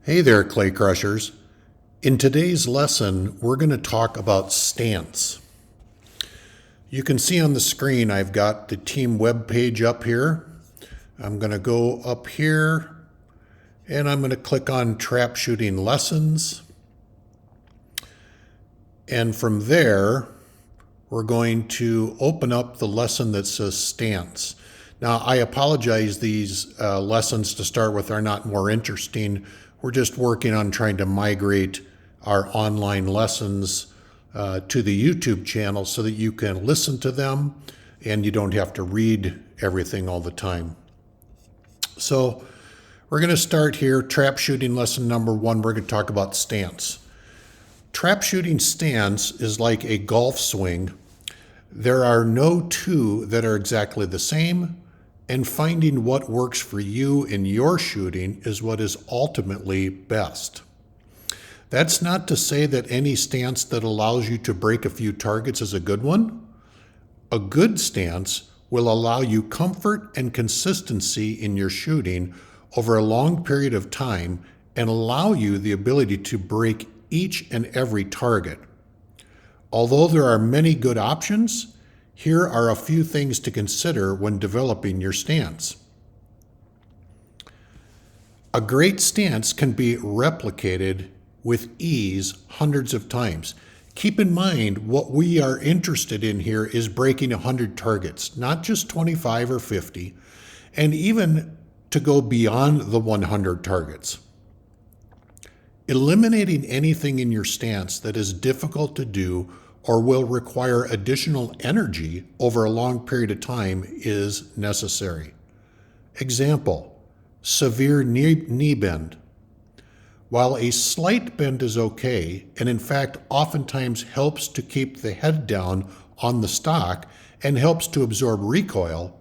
Hey there, clay crushers. In today's lesson, we're going to talk about stance. You can see on the screen I've got the team web page up here. I'm going to go up here and I'm going to click on trap shooting lessons. And from there, we're going to open up the lesson that says stance. Now, I apologize, these lessons to start with are not more interesting. We're just working on trying to migrate our online lessons to the YouTube channel so that you can listen to them and you don't have to read everything all the time. So we're going to start here, trap shooting lesson number 1. We're going to talk about stance. Trap shooting stance is like a golf swing. There are no two that are exactly the same, and finding what works for you in your shooting is what is ultimately best. That's not to say that any stance that allows you to break a few targets is a good one. A good stance will allow you comfort and consistency in your shooting over a long period of time and allow you the ability to break each and every target. Although there are many good options, here are a few things to consider when developing your stance. A great stance can be replicated with ease hundreds of times. Keep in mind, what we are interested in here is breaking 100 targets, not just 25 or 50, and even to go beyond the 100 targets. Eliminating anything in your stance that is difficult to do or will require additional energy over a long period of time is necessary. Example, severe knee bend. While a slight bend is okay, and in fact oftentimes helps to keep the head down on the stock and helps to absorb recoil,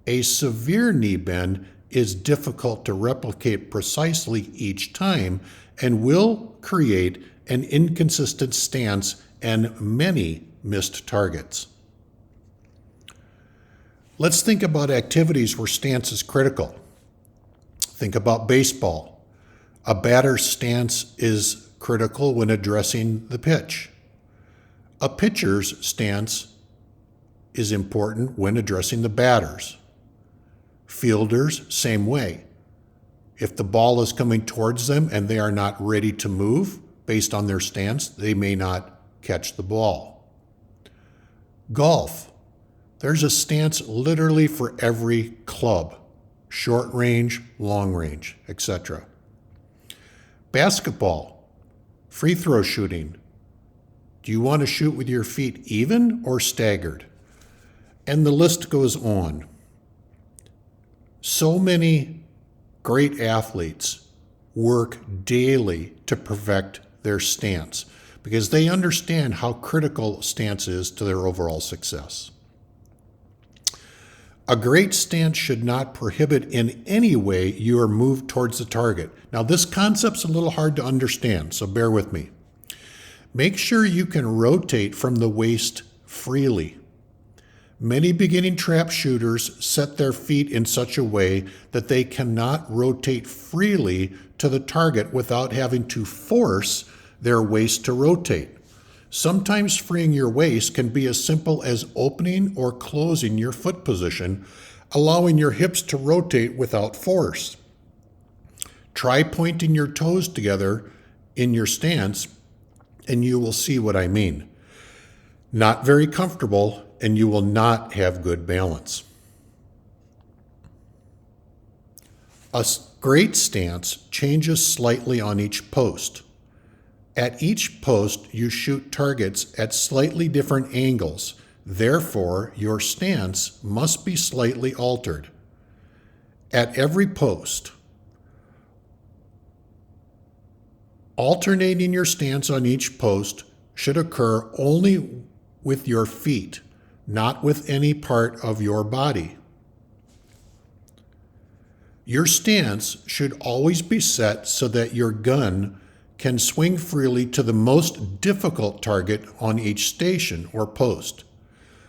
a severe knee bend is difficult to replicate precisely each time and will create an inconsistent stance and many missed targets. Let's think about activities where stance is critical. Think about baseball. A batter's stance is critical when addressing the pitch. A pitcher's stance is important when addressing the batters. Fielders, same way. If the ball is coming towards them and they are not ready to move based on their stance, they may not catch the ball. Golf. There's a stance literally for every club, short range, long range, etc. Basketball, free throw shooting. Do you want to shoot with your feet even or staggered? And the list goes on. So many great athletes work daily to perfect their stance because they understand how critical stance is to their overall success. A great stance should not prohibit in any way your move towards the target. Now, this concept's a little hard to understand, so bear with me. Make sure you can rotate from the waist freely. Many beginning trap shooters set their feet in such a way that they cannot rotate freely to the target without having to force their waist to rotate. Sometimes freeing your waist can be as simple as opening or closing your foot position, allowing your hips to rotate without force. Try pointing your toes together in your stance, and you will see what I mean. Not very comfortable, and you will not have good balance. A great stance changes slightly on each post. At each post, you shoot targets at slightly different angles. Therefore, your stance must be slightly altered. At every post, alternating your stance on each post should occur only with your feet, not with any part of your body. Your stance should always be set so that your gun can swing freely to the most difficult target on each station or post.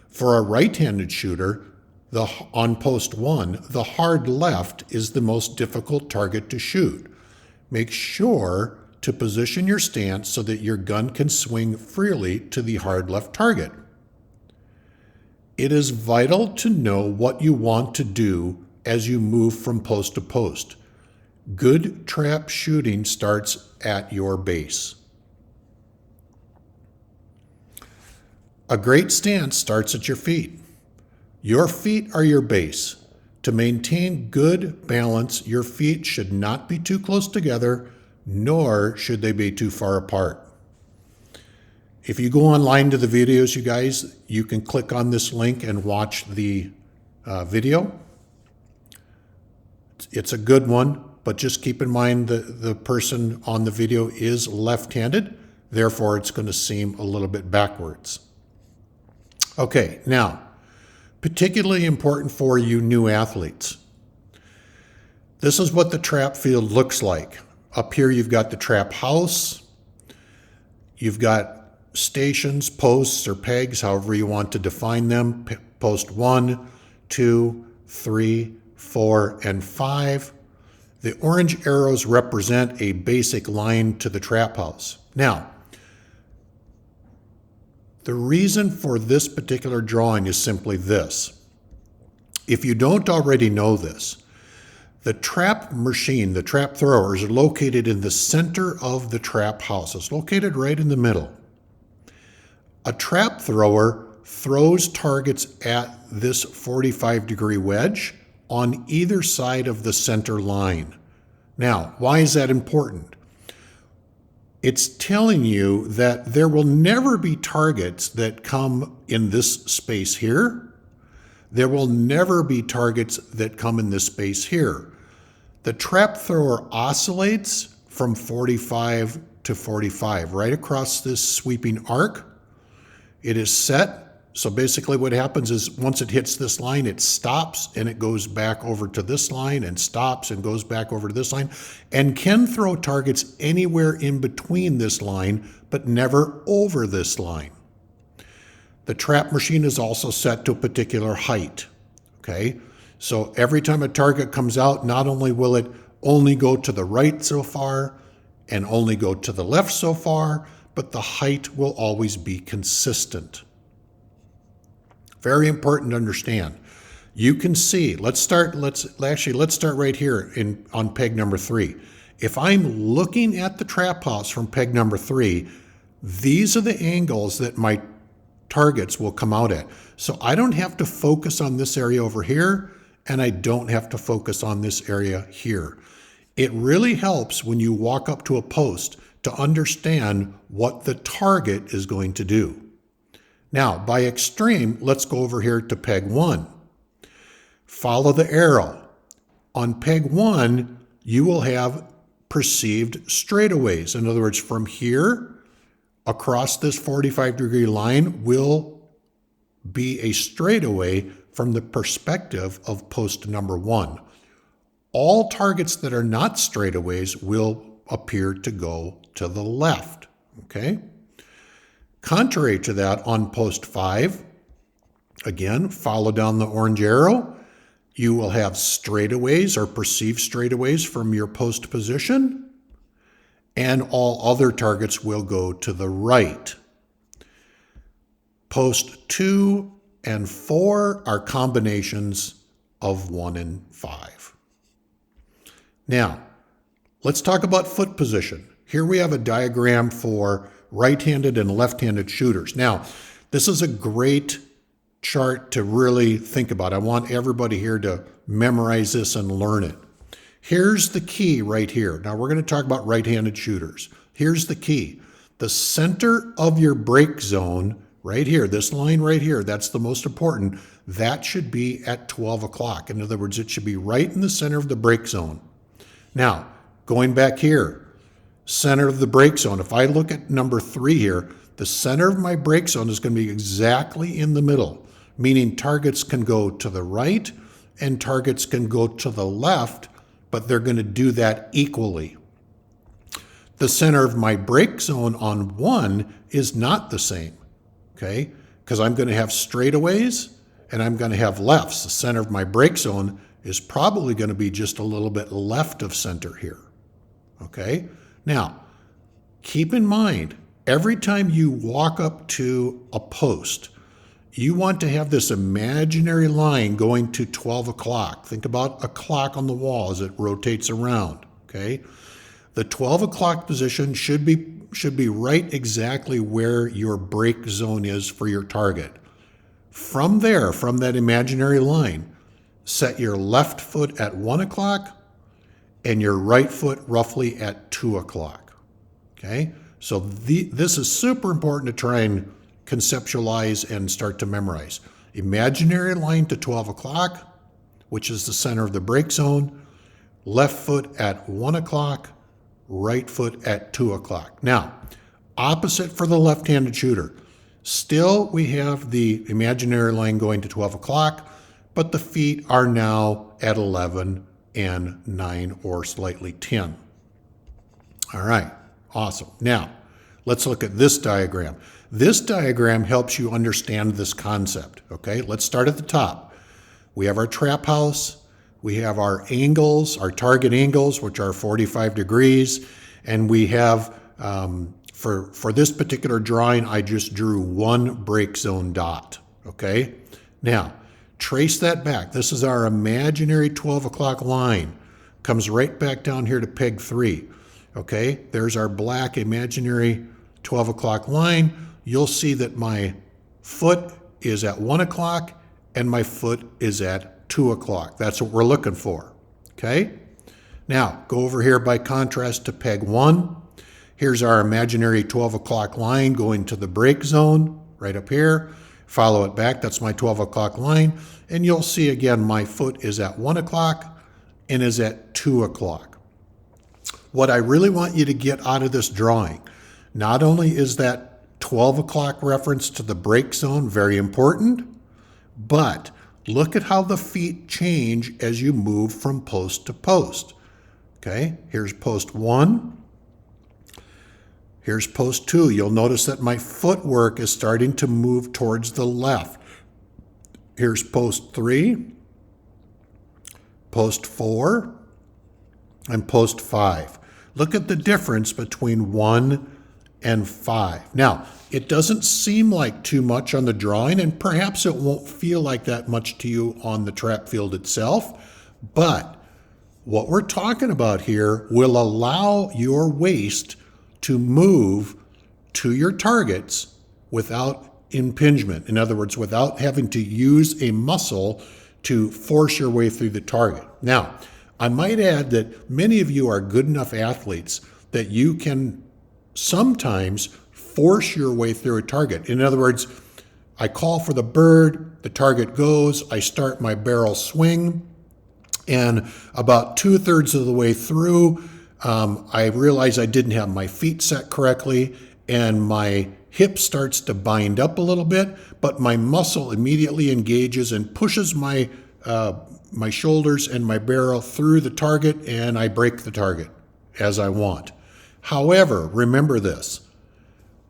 For a right-handed shooter, on post 1, the hard left is the most difficult target to shoot. make sure to position your stance so that your gun can swing freely to the hard left target. It is vital to know what you want to do as you move from post to post. Good trap shooting starts at your base. A great stance starts at your feet. Your feet are your base. To maintain good balance, your feet should not be too close together, nor should they be too far apart. If you go online to the videos, you guys, you can click on this link and watch the video. It's a good one, but just keep in mind that the person on the video is left-handed, therefore it's going to seem a little bit backwards. Okay, now, particularly important for you new athletes. This is what the trap field looks like. Up here you've got the trap house. You've got stations, posts, or pegs, however you want to define them. Post 1, 2, 3, 4, and 5. The orange arrows represent a basic line to the trap house. Now, the reason for this particular drawing is simply this. If you don't already know this, the trap machine, the trap throwers, are located in the center of the trap house. It's located right in the middle. A trap thrower throws targets at this 45-degree wedge on either side of the center line. Now, why is that important? It's telling you that there will never be targets that come in this space here. There will never be targets that come in this space here. The trap thrower oscillates from 45 to 45, right across this sweeping arc. It is set. So basically what happens is once it hits this line, it stops and it goes back over to this line and stops and goes back over to this line and can throw targets anywhere in between this line, but never over this line. The trap machine is also set to a particular height, okay? So every time a target comes out, not only will it only go to the right so far and only go to the left so far, but the height will always be consistent. Very important to understand. You can see, let's start right here on peg number 3. If I'm looking at the trap house from peg number 3, these are the angles that my targets will come out at. So I don't have to focus on this area over here, and I don't have to focus on this area here. It really helps when you walk up to a post to understand what the target is going to do. Now, by extreme, let's go over here to peg 1. Follow the arrow. On peg 1, you will have perceived straightaways. In other words, from here across this 45-degree line will be a straightaway from the perspective of post number 1. All targets that are not straightaways will appear to go to the left, okay? Contrary to that, on post 5, again, follow down the orange arrow. You will have straightaways or perceived straightaways from your post position, and all other targets will go to the right. Post 2 and 4 are combinations of 1 and 5. Now, let's talk about foot position. Here we have a diagram for right-handed and left-handed shooters. Now, this is a great chart to really think about. I want everybody here to memorize this and learn it. Here's the key right here. Now, we're going to talk about right-handed shooters. Here's the key. The center of your break zone right here, this line right here, that's the most important. That should be at 12 o'clock. In other words, it should be right in the center of the break zone. Now, going back here, center of the break zone. If I look at number 3 here, the center of my break zone is going to be exactly in the middle, meaning targets can go to the right and targets can go to the left, but they're going to do that equally. The center of my break zone on 1 is not the same, okay? Because I'm going to have straightaways and I'm going to have lefts. The center of my break zone is probably going to be just a little bit left of center here. Okay? Now, keep in mind, every time you walk up to a post, you want to have this imaginary line going to 12 o'clock. Think about a clock on the wall as it rotates around, okay? The 12 o'clock position should be right exactly where your break zone is for your target. From there, from that imaginary line, set your left foot at 1 o'clock and your right foot roughly at 2 o'clock, okay? So this is super important to try and conceptualize and start to memorize. Imaginary line to 12 o'clock, which is the center of the break zone, left foot at 1 o'clock, right foot at 2 o'clock. Now, opposite for the left-handed shooter. Still, we have the imaginary line going to 12 o'clock, but the feet are now at 11 and 9 or slightly 10. All right, awesome. Now, let's look at this diagram. This diagram helps you understand this concept, okay? Let's start at the top. We have our trap house. We have our angles, our target angles, which are 45 degrees. And we have, for this particular drawing, I just drew one break zone dot, okay? Now, trace that back. This is our imaginary 12 o'clock line. Comes right back down here to peg 3, okay? There's our black imaginary 12 o'clock line. You'll see that my foot is at 1 o'clock and my foot is at 2 o'clock. That's what we're looking for, okay? Now, go over here by contrast to peg 1. Here's our imaginary 12 o'clock line going to the break zone right up here. Follow it back, that's my 12 o'clock line. And you'll see again, my foot is at 1 o'clock and is at 2 o'clock. What I really want you to get out of this drawing, not only is that 12 o'clock reference to the break zone very important, but look at how the feet change as you move from post to post. Okay, here's post 1. Here's post 2. You'll notice that my footwork is starting to move towards the left. Here's post 3, post 4, and post 5. Look at the difference between 1 and 5. Now, it doesn't seem like too much on the drawing, and perhaps it won't feel like that much to you on the trap field itself, but what we're talking about here will allow your waist to move to your targets without impingement. In other words, without having to use a muscle to force your way through the target. Now, I might add that many of you are good enough athletes that you can sometimes force your way through a target. In other words, I call for the bird, the target goes, I start my barrel swing, and about 2/3 of the way through, I realize I didn't have my feet set correctly, and my hip starts to bind up a little bit, but my muscle immediately engages and pushes my shoulders and my barrel through the target, and I break the target as I want. However, remember this.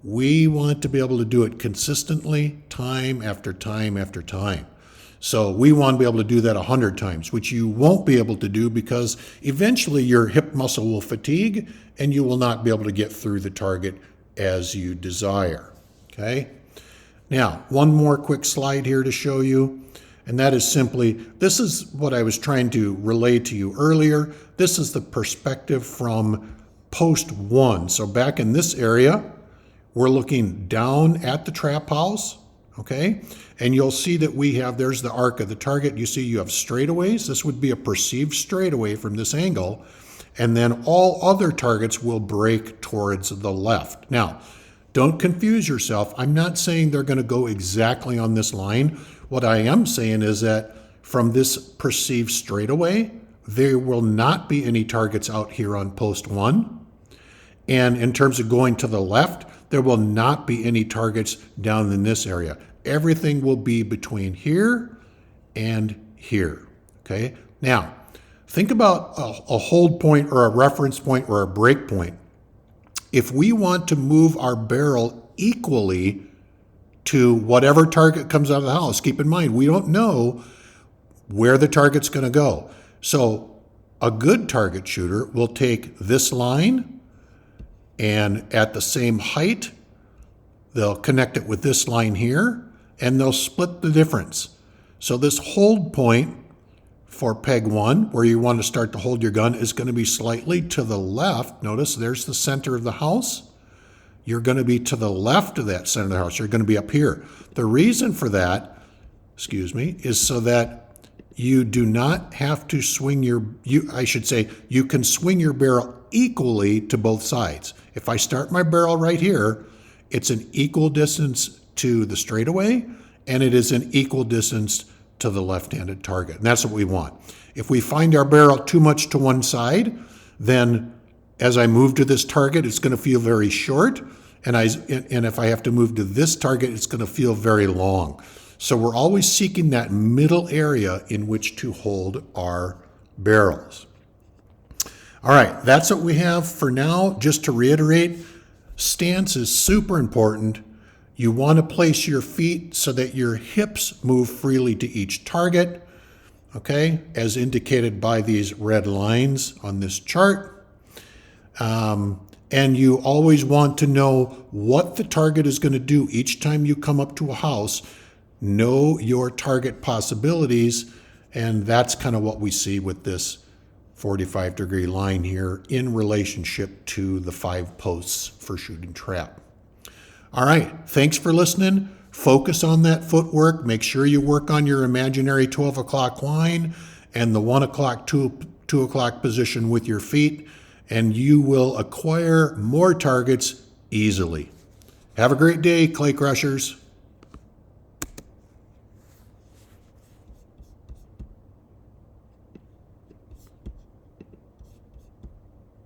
We want to be able to do it consistently, time after time after time. So we want to be able to do that 100 times, which you won't be able to do because eventually your hip muscle will fatigue and you will not be able to get through the target as you desire, okay? Now, one more quick slide here to show you, and that is simply, this is what I was trying to relay to you earlier. This is the perspective from post 1. So back in this area, we're looking down at the trap house, okay? And you'll see that we have, there's the arc of the target. You see you have straightaways. This would be a perceived straightaway from this angle. And then all other targets will break towards the left. Now, don't confuse yourself. I'm not saying they're going to go exactly on this line. What I am saying is that from this perceived straightaway, there will not be any targets out here on post 1. And in terms of going to the left, there will not be any targets down in this area. Everything will be between here and here, okay? Now, think about a hold point or a reference point or a break point. If we want to move our barrel equally to whatever target comes out of the house, keep in mind, we don't know where the target's going to go. So a good target shooter will take this line and at the same height, they'll connect it with this line here and they'll split the difference. So this hold point for peg 1, where you want to start to hold your gun, is going to be slightly to the left. Notice there's the center of the house. You're going to be to the left of that center of the house. You're going to be up here. The reason for that, is so that you do not have to swing you can swing your barrel equally to both sides. If I start my barrel right here, it's an equal distance to the straightaway, and it is an equal distance to the left-handed target. And that's what we want. If we find our barrel too much to one side, then as I move to this target, it's going to feel very short. And if I have to move to this target, it's going to feel very long. So we're always seeking that middle area in which to hold our barrels. All right, that's what we have for now. Just to reiterate, stance is super important. You want to place your feet so that your hips move freely to each target, okay, as indicated by these red lines on this chart. And you always want to know what the target is going to do each time you come up to a house. Know your target possibilities, and that's kind of what we see with this 45-degree line here in relationship to the 5 posts for shooting trap. All right, thanks for listening. Focus on that footwork. Make sure you work on your imaginary 12 o'clock line and the 1 o'clock, 2 o'clock position with your feet, and you will acquire more targets easily. Have a great day, clay crushers.